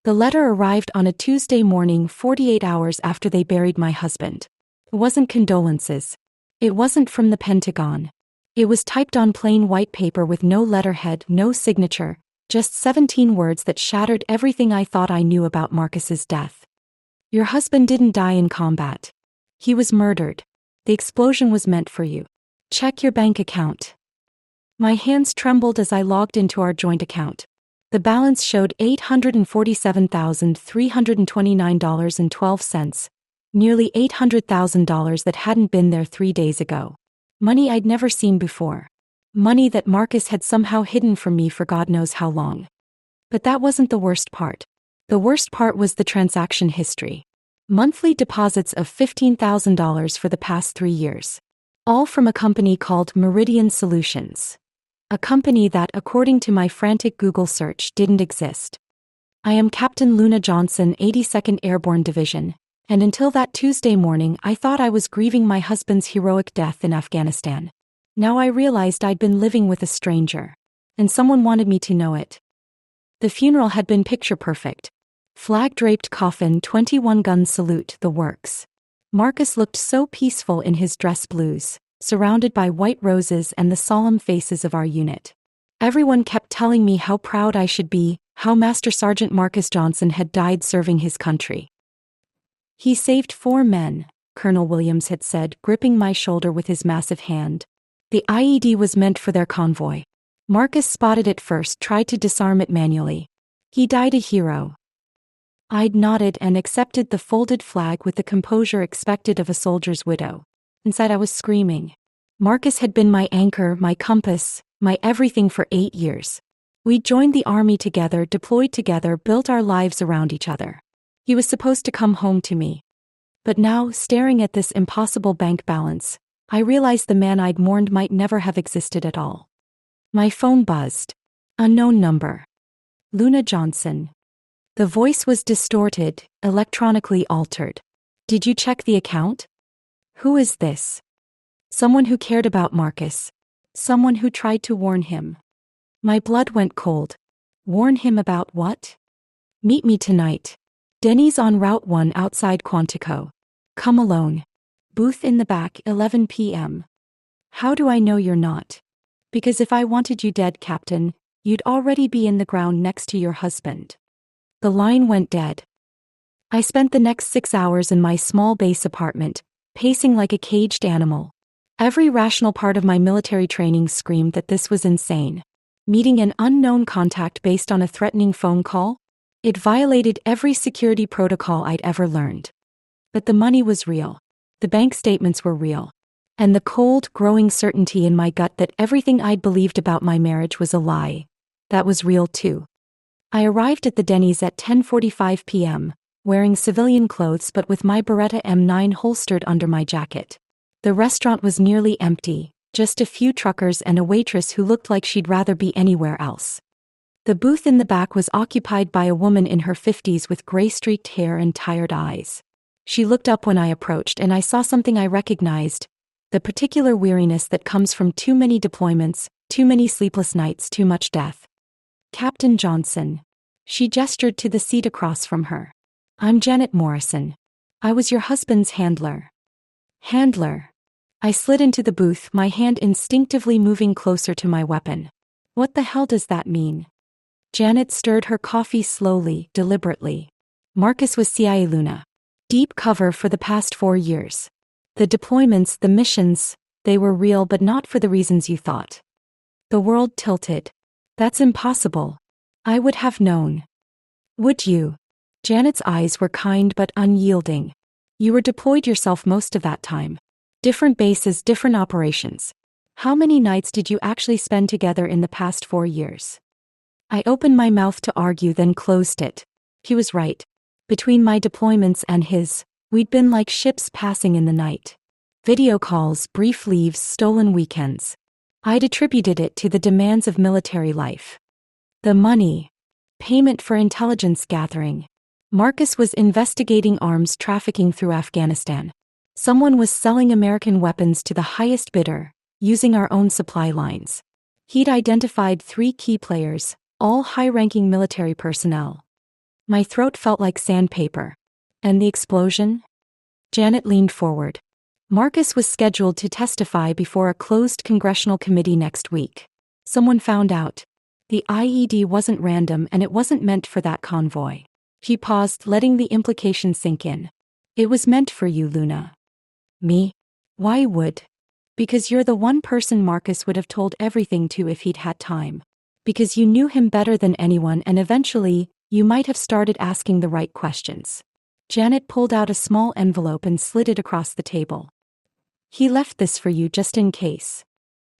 The letter arrived on a Tuesday morning 48 hours after they buried my husband. It wasn't condolences. It wasn't from the Pentagon. It was typed on plain white paper with no letterhead, no signature, just 17 words that shattered everything I thought I knew about Marcus's death. Your husband didn't die in combat. He was murdered. The explosion was meant for you. Check your bank account. My hands trembled as I logged into our joint account. The balance showed $847,329.12, nearly $800,000 that hadn't been there 3 days ago. Money I'd never seen before. Money that Marcus had somehow hidden from me for God knows how long. But that wasn't the worst part. The worst part was the transaction history. Monthly deposits of $15,000 for the past 3 years. All from a company called Meridian Solutions. A company that, according to my frantic Google search, didn't exist. I am Captain Luna Johnson, 82nd Airborne Division, and until that Tuesday morning I thought I was grieving my husband's heroic death in Afghanistan. Now I realized I'd been living with a stranger. And someone wanted me to know it. The funeral had been picture perfect. Flag-draped coffin, 21-gun salute, the works. Marcus looked so peaceful in his dress blues, surrounded by white roses and the solemn faces of our unit. Everyone kept telling me how proud I should be, how Master Sergeant Marcus Johnson had died serving his country. He saved 4 men, Colonel Williams had said, gripping my shoulder with his massive hand. The IED was meant for their convoy. Marcus spotted it first, tried to disarm it manually. He died a hero. I'd nodded and accepted the folded flag with the composure expected of a soldier's widow. Inside I was screaming. Marcus had been my anchor, my compass, my everything for 8 years. We joined the army together, deployed together, built our lives around each other. He was supposed to come home to me. But now, staring at this impossible bank balance, I realized the man I'd mourned might never have existed at all. My phone buzzed. Unknown number. Luna Johnson. The voice was distorted, electronically altered. Did you check the account? Who is this? Someone who cared about Marcus. Someone who tried to warn him. My blood went cold. Warn him about what? Meet me tonight. Denny's on Route 1 outside Quantico. Come alone. Booth in the back, 11 p.m. How do I know you're not? Because if I wanted you dead, Captain, you'd already be in the ground next to your husband. The line went dead. I spent the next 6 hours in my small base apartment, pacing like a caged animal. Every rational part of my military training screamed that this was insane. Meeting an unknown contact based on a threatening phone call? It violated every security protocol I'd ever learned. But the money was real. The bank statements were real. And the cold, growing certainty in my gut that everything I'd believed about my marriage was a lie, that was real too. I arrived at the Denny's at 10:45 p.m., wearing civilian clothes but with my Beretta M9 holstered under my jacket. The restaurant was nearly empty, just a few truckers and a waitress who looked like she'd rather be anywhere else. The booth in the back was occupied by a woman in her 50s with gray-streaked hair and tired eyes. She looked up when I approached and I saw something I recognized, the particular weariness that comes from too many deployments, too many sleepless nights, too much death. Captain Johnson. She gestured to the seat across from her. I'm Janet Morrison. I was your husband's handler. Handler. I slid into the booth, my hand instinctively moving closer to my weapon. What the hell does that mean? Janet stirred her coffee slowly, deliberately. Marcus was CIA Luna. Deep cover for the past 4 years. The deployments, the missions, they were real but not for the reasons you thought. The world tilted. That's impossible. I would have known. Would you? Janet's eyes were kind but unyielding. You were deployed yourself most of that time. Different bases, different operations. How many nights did you actually spend together in the past 4 years? I opened my mouth to argue, then closed it. He was right. Between my deployments and his, we'd been like ships passing in the night. Video calls, brief leaves, stolen weekends. I'd attributed it to the demands of military life. The money. Payment for intelligence gathering. Marcus was investigating arms trafficking through Afghanistan. Someone was selling American weapons to the highest bidder, using our own supply lines. He'd identified 3 key players, all high-ranking military personnel. My throat felt like sandpaper. And the explosion? Janet leaned forward. Marcus was scheduled to testify before a closed congressional committee next week. Someone found out. The IED wasn't random and it wasn't meant for that convoy. She paused, letting the implication sink in. It was meant for you, Luna. Me? Why would? Because you're the one person Marcus would have told everything to if he'd had time. Because you knew him better than anyone and eventually, you might have started asking the right questions. Janet pulled out a small envelope and slid it across the table. He left this for you just in case.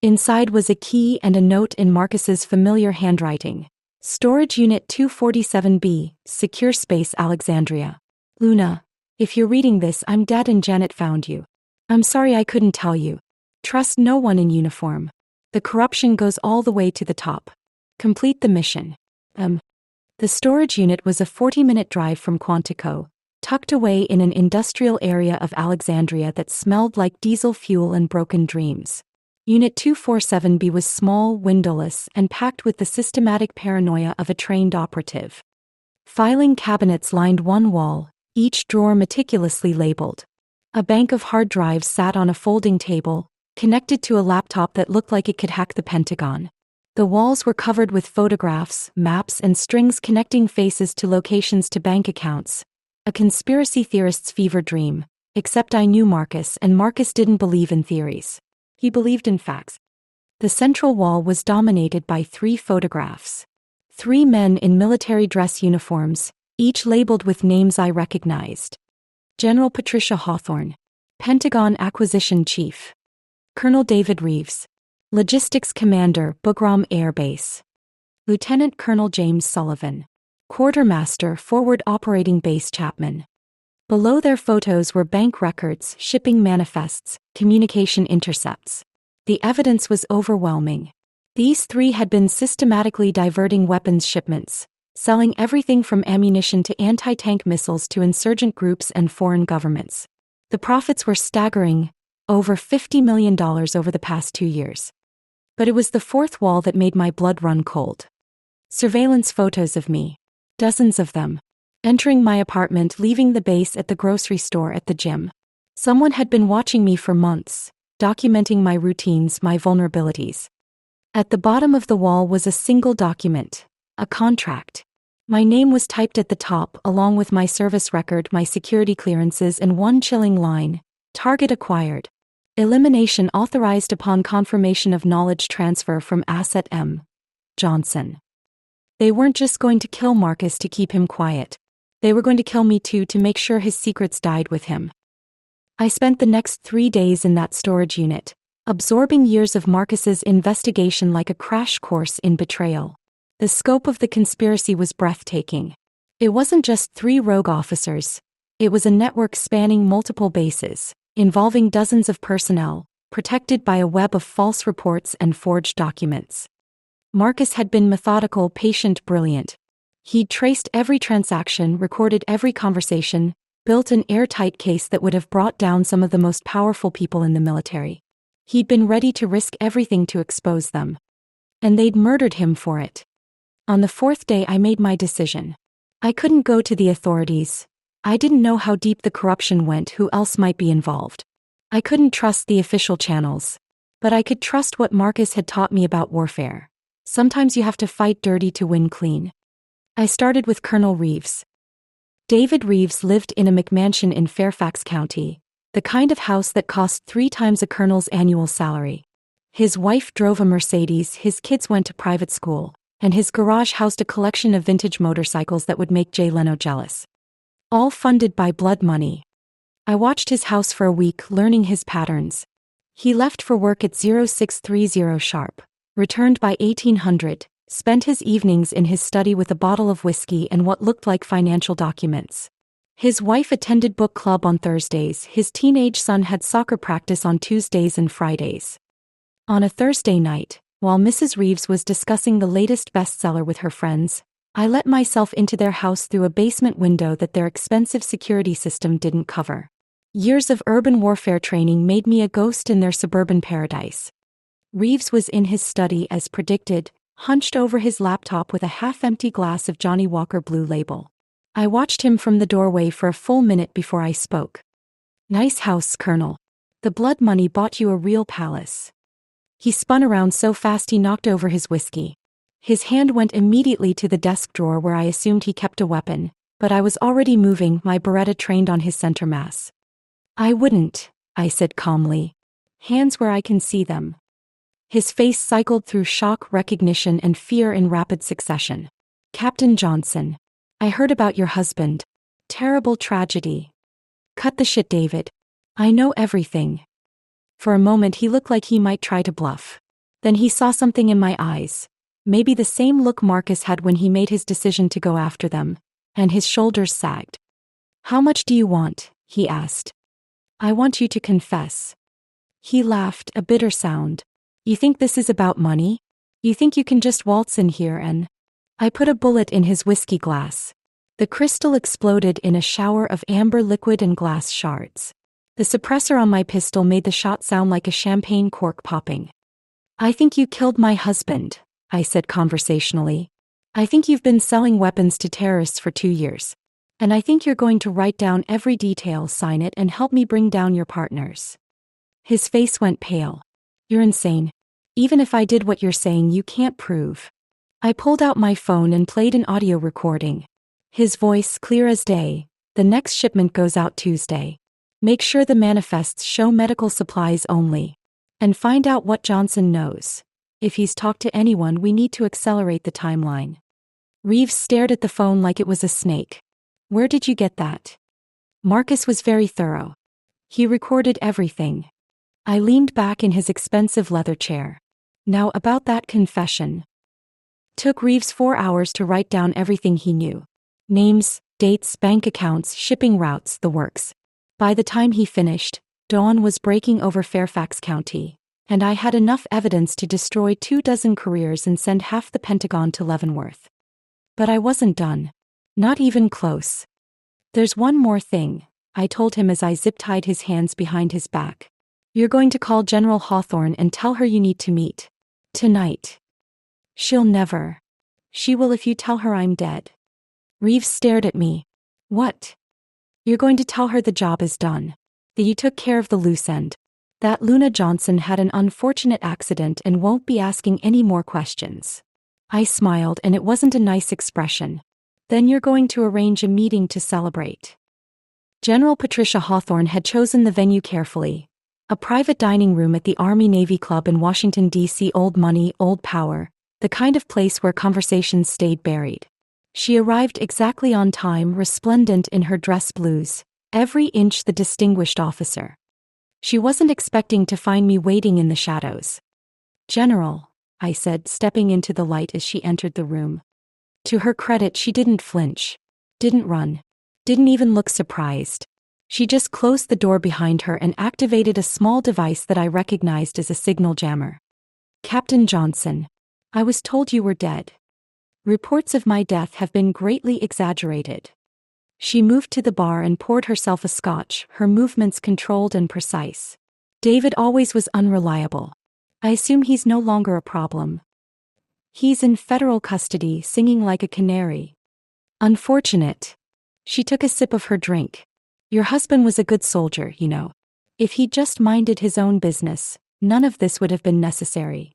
Inside was a key and a note in Marcus's familiar handwriting. Storage Unit 247B, Secure Space Alexandria. Luna, if you're reading this, I'm dead and Janet found you. I'm sorry I couldn't tell you. Trust no one in uniform. The corruption goes all the way to the top. Complete the mission. The storage unit was a 40-minute drive from Quantico, tucked away in an industrial area of Alexandria that smelled like diesel fuel and broken dreams. Unit 247B was small, windowless, and packed with the systematic paranoia of a trained operative. Filing cabinets lined one wall, each drawer meticulously labeled. A bank of hard drives sat on a folding table, connected to a laptop that looked like it could hack the Pentagon. The walls were covered with photographs, maps, and strings connecting faces to locations to bank accounts. A conspiracy theorist's fever dream, except I knew Marcus and Marcus didn't believe in theories. He believed in facts. The central wall was dominated by 3 photographs. 3 men in military dress uniforms, each labeled with names I recognized. General Patricia Hawthorne, Pentagon Acquisition Chief. Colonel David Reeves, Logistics Commander, Bugram Air Base. Lieutenant Colonel James Sullivan, Quartermaster, Forward Operating Base Chapman. Below their photos were bank records, shipping manifests, communication intercepts. The evidence was overwhelming. These 3 had been systematically diverting weapons shipments, selling everything from ammunition to anti-tank missiles to insurgent groups and foreign governments. The profits were staggering, over $50 million over the past 2 years. But it was the 4th wall that made my blood run cold. Surveillance photos of me. Dozens of them. Entering my apartment, leaving the base, at the grocery store, at the gym. Someone had been watching me for months, documenting my routines, my vulnerabilities. At the bottom of the wall was a single document, a contract. My name was typed at the top, along with my service record, my security clearances, and one chilling line: target acquired. Elimination authorized upon confirmation of knowledge transfer from Asset M. Johnson. They weren't just going to kill Marcus to keep him quiet. They were going to kill me too, to make sure his secrets died with him. I spent the next 3 days in that storage unit, absorbing years of Marcus's investigation like a crash course in betrayal. The scope of the conspiracy was breathtaking. It wasn't just 3 rogue officers. It was a network spanning multiple bases, involving dozens of personnel, protected by a web of false reports and forged documents. Marcus had been methodical, patient, brilliant. He'd traced every transaction, recorded every conversation, built an airtight case that would have brought down some of the most powerful people in the military. He'd been ready to risk everything to expose them. And they'd murdered him for it. On the 4th day, I made my decision. I couldn't go to the authorities. I didn't know how deep the corruption went, who else might be involved. I couldn't trust the official channels. But I could trust what Marcus had taught me about warfare. Sometimes you have to fight dirty to win clean. I started with Colonel Reeves. David Reeves lived in a McMansion in Fairfax County, the kind of house that cost 3 times a colonel's annual salary. His wife drove a Mercedes, his kids went to private school, and his garage housed a collection of vintage motorcycles that would make Jay Leno jealous. All funded by blood money. I watched his house for a week, learning his patterns. He left for work at 0630 sharp, returned by 1800, spent his evenings in his study with a bottle of whiskey and what looked like financial documents. His wife attended book club on Thursdays, his teenage son had soccer practice on Tuesdays and Fridays. On a Thursday night, while Mrs. Reeves was discussing the latest bestseller with her friends, I let myself into their house through a basement window that their expensive security system didn't cover. Years of urban warfare training made me a ghost in their suburban paradise. Reeves was in his study as predicted, hunched over his laptop with a half-empty glass of Johnny Walker Blue Label. I watched him from the doorway for a full minute before I spoke. Nice house, Colonel. The blood money bought you a real palace. He spun around so fast he knocked over his whiskey. His hand went immediately to the desk drawer where I assumed he kept a weapon, but I was already moving, my Beretta trained on his center mass. I wouldn't, I said calmly. Hands where I can see them. His face cycled through shock, recognition, and fear in rapid succession. Captain Johnson. I heard about your husband. Terrible tragedy. Cut the shit, David. I know everything. For a moment he looked like he might try to bluff. Then he saw something in my eyes. Maybe the same look Marcus had when he made his decision to go after them. And his shoulders sagged. How much do you want? He asked. I want you to confess. He laughed, a bitter sound. You think this is about money? You think you can just waltz in here and... I put a bullet in his whiskey glass. The crystal exploded in a shower of amber liquid and glass shards. The suppressor on my pistol made the shot sound like a champagne cork popping. I think you killed my husband, I said conversationally. I think you've been selling weapons to terrorists for 2 years. And I think you're going to write down every detail, sign it, and help me bring down your partners. His face went pale. You're insane. Even if I did what you're saying, you can't prove. I pulled out my phone and played an audio recording. His voice clear as day. The next shipment goes out Tuesday. Make sure the manifests show medical supplies only. And find out what Johnson knows. If he's talked to anyone, we need to accelerate the timeline. Reeves stared at the phone like it was a snake. Where did you get that? Marcus was very thorough. He recorded everything. I leaned back in his expensive leather chair. Now about that confession. Took Reeves 4 hours to write down everything he knew. Names, dates, bank accounts, shipping routes, the works. By the time he finished, dawn was breaking over Fairfax County, and I had enough evidence to destroy 24 careers and send half the Pentagon to Leavenworth. But I wasn't done. Not even close. There's one more thing, I told him as I zip-tied his hands behind his back. You're going to call General Hawthorne and tell her you need to meet. Tonight. She'll never. She will if you tell her I'm dead. Reeves stared at me. What? You're going to tell her the job is done. That you took care of the loose end. That Luna Johnson had an unfortunate accident and won't be asking any more questions. I smiled, and it wasn't a nice expression. Then you're going to arrange a meeting to celebrate. General Patricia Hawthorne had chosen the venue carefully. A private dining room at the Army-Navy Club in Washington, D.C. Old money, old power. The kind of place where conversations stayed buried. She arrived exactly on time, resplendent in her dress blues, every inch the distinguished officer. She wasn't expecting to find me waiting in the shadows. General, I said, stepping into the light as she entered the room. To her credit, she didn't flinch, didn't run, didn't even look surprised. She just closed the door behind her and activated a small device that I recognized as a signal jammer. Captain Johnson, I was told you were dead. Reports of my death have been greatly exaggerated. She moved to the bar and poured herself a scotch, her movements controlled and precise. David always was unreliable. I assume he's no longer a problem. He's in federal custody, singing like a canary. Unfortunate. She took a sip of her drink. Your husband was a good soldier, you know. If he'd just minded his own business, none of this would have been necessary.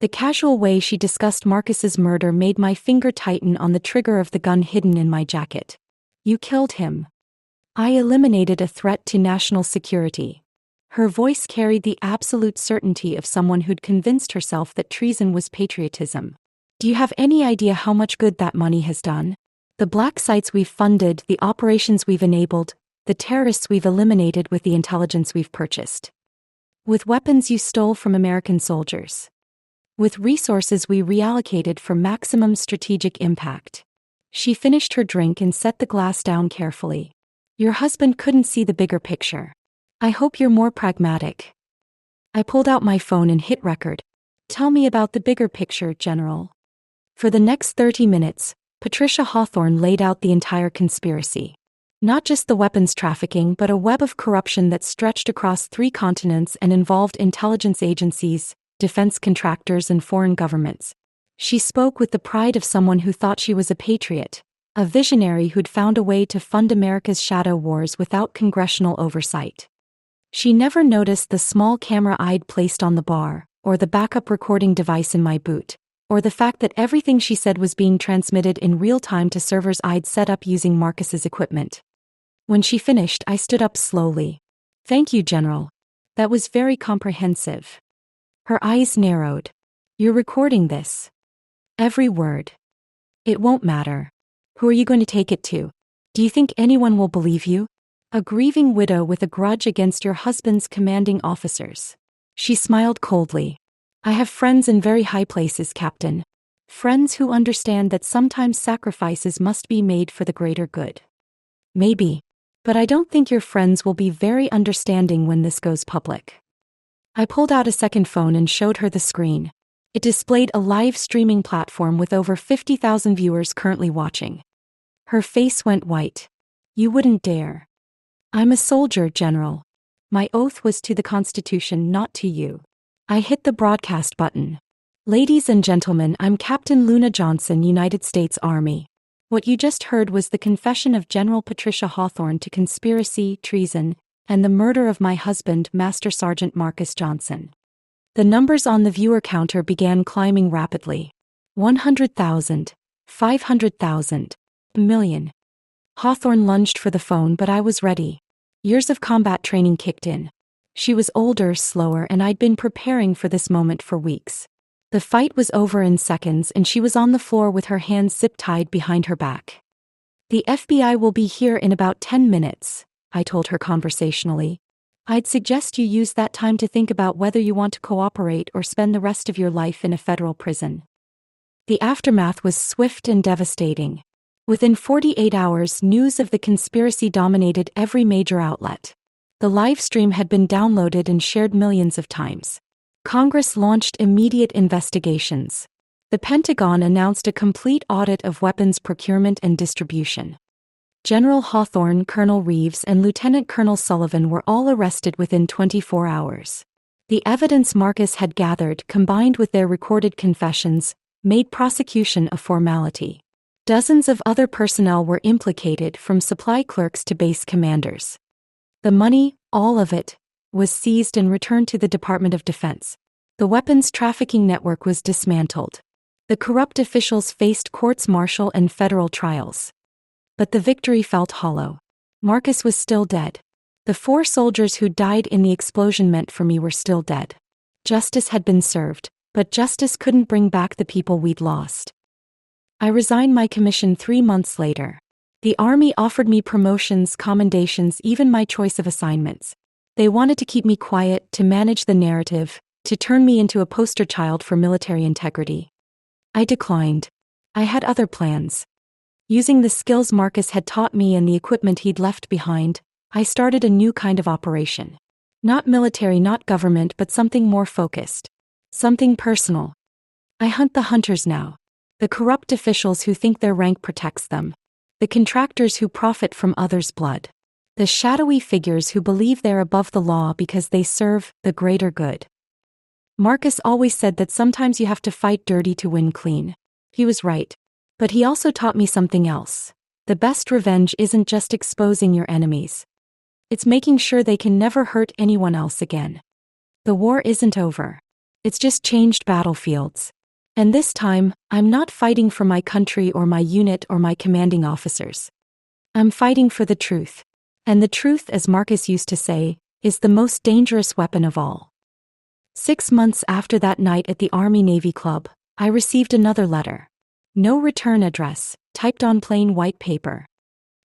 The casual way she discussed Marcus's murder made my finger tighten on the trigger of the gun hidden in my jacket. You killed him. I eliminated a threat to national security. Her voice carried the absolute certainty of someone who'd convinced herself that treason was patriotism. Do you have any idea how much good that money has done? The black sites we've funded, the operations we've enabled, the terrorists we've eliminated with the intelligence we've purchased. With weapons you stole from American soldiers. With resources we reallocated for maximum strategic impact. She finished her drink and set the glass down carefully. Your husband couldn't see the bigger picture. I hope you're more pragmatic. I pulled out my phone and hit record. Tell me about the bigger picture, General. For the next 30 minutes, Patricia Hawthorne laid out the entire conspiracy. Not just the weapons trafficking, but a web of corruption that stretched across 3 continents and involved intelligence agencies, defense contractors, and foreign governments. She spoke with the pride of someone who thought she was a patriot, A visionary who'd found a way to fund America's shadow wars without congressional oversight. She never noticed the small camera I'd placed on the bar, or the backup recording device in my boot, or the fact that everything she said was being transmitted in real time to servers I'd set up using Marcus's equipment. When she finished, I stood up slowly. "Thank you, General. That was very comprehensive." Her eyes narrowed. "You're recording this. Every word. It won't matter. Who are you going to take it to? Do you think anyone will believe you? A grieving widow with a grudge against your husband's commanding officers." She smiled coldly. "I have friends in very high places, Captain. Friends who understand that sometimes sacrifices must be made for the greater good." "Maybe. But I don't think your friends will be very understanding when this goes public." I pulled out a second phone and showed her the screen. It displayed a live streaming platform with over 50,000 viewers currently watching. Her face went white. "You wouldn't dare." "I'm a soldier, General. My oath was to the Constitution, not to you." I hit the broadcast button. "Ladies and gentlemen, I'm Captain Luna Johnson, United States Army. What you just heard was the confession of General Patricia Hawthorne to conspiracy, treason, and the murder of my husband, Master Sergeant Marcus Johnson." The numbers on the viewer counter began climbing rapidly. 100,000, 500,000, a million. Hawthorne lunged for the phone, but I was ready. Years of combat training kicked in. She was older, slower, and I'd been preparing for this moment for weeks. The fight was over in seconds, and she was on the floor with her hands zip-tied behind her back. "The FBI will be here in about 10 minutes, I told her conversationally. "I'd suggest you use that time to think about whether you want to cooperate or spend the rest of your life in a federal prison." The aftermath was swift and devastating. Within 48 hours, news of the conspiracy dominated every major outlet. The live stream had been downloaded and shared millions of times. Congress launched immediate investigations. The Pentagon announced a complete audit of weapons procurement and distribution. General Hawthorne, Colonel Reeves, and Lieutenant Colonel Sullivan were all arrested within 24 hours. The evidence Marcus had gathered, combined with their recorded confessions, made prosecution a formality. Dozens of other personnel were implicated, from supply clerks to base commanders. The money, all of it, was seized and returned to the Department of Defense. The weapons trafficking network was dismantled. The corrupt officials faced courts-martial and federal trials. But the victory felt hollow. Marcus was still dead. The 4 soldiers who died in the explosion meant for me were still dead. Justice had been served, but justice couldn't bring back the people we'd lost. I resigned my commission 3 months later. The Army offered me promotions, commendations, even my choice of assignments. They wanted to keep me quiet, to manage the narrative, to turn me into a poster child for military integrity. I declined. I had other plans. Using the skills Marcus had taught me and the equipment he'd left behind, I started a new kind of operation. Not military, not government, but something more focused. Something personal. I hunt the hunters now. The corrupt officials who think their rank protects them. The contractors who profit from others' blood. The shadowy figures who believe they're above the law because they serve the greater good. Marcus always said that sometimes you have to fight dirty to win clean. He was right. But he also taught me something else. The best revenge isn't just exposing your enemies. It's making sure they can never hurt anyone else again. The war isn't over. It's just changed battlefields. And this time, I'm not fighting for my country or my unit or my commanding officers. I'm fighting for the truth. And the truth, as Marcus used to say, is the most dangerous weapon of all. 6 months after that night at the Army-Navy Club, I received another letter. No return address, typed on plain white paper.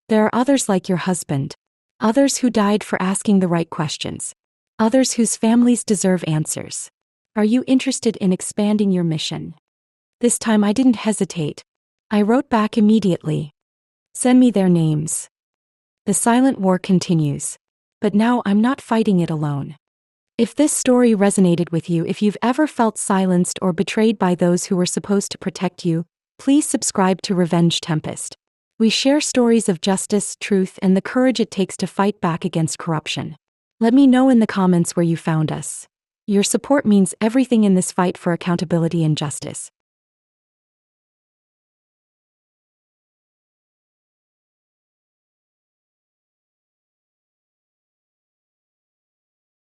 "There are others like your husband. Others who died for asking the right questions. Others whose families deserve answers. Are you interested in expanding your mission?" This time I didn't hesitate. I wrote back immediately. "Send me their names." The silent war continues. But now I'm not fighting it alone. If this story resonated with you, if you've ever felt silenced or betrayed by those who were supposed to protect you, please subscribe to Revenge Tempest. We share stories of justice, truth, and the courage it takes to fight back against corruption. Let me know in the comments where you found us. Your support means everything in this fight for accountability and justice.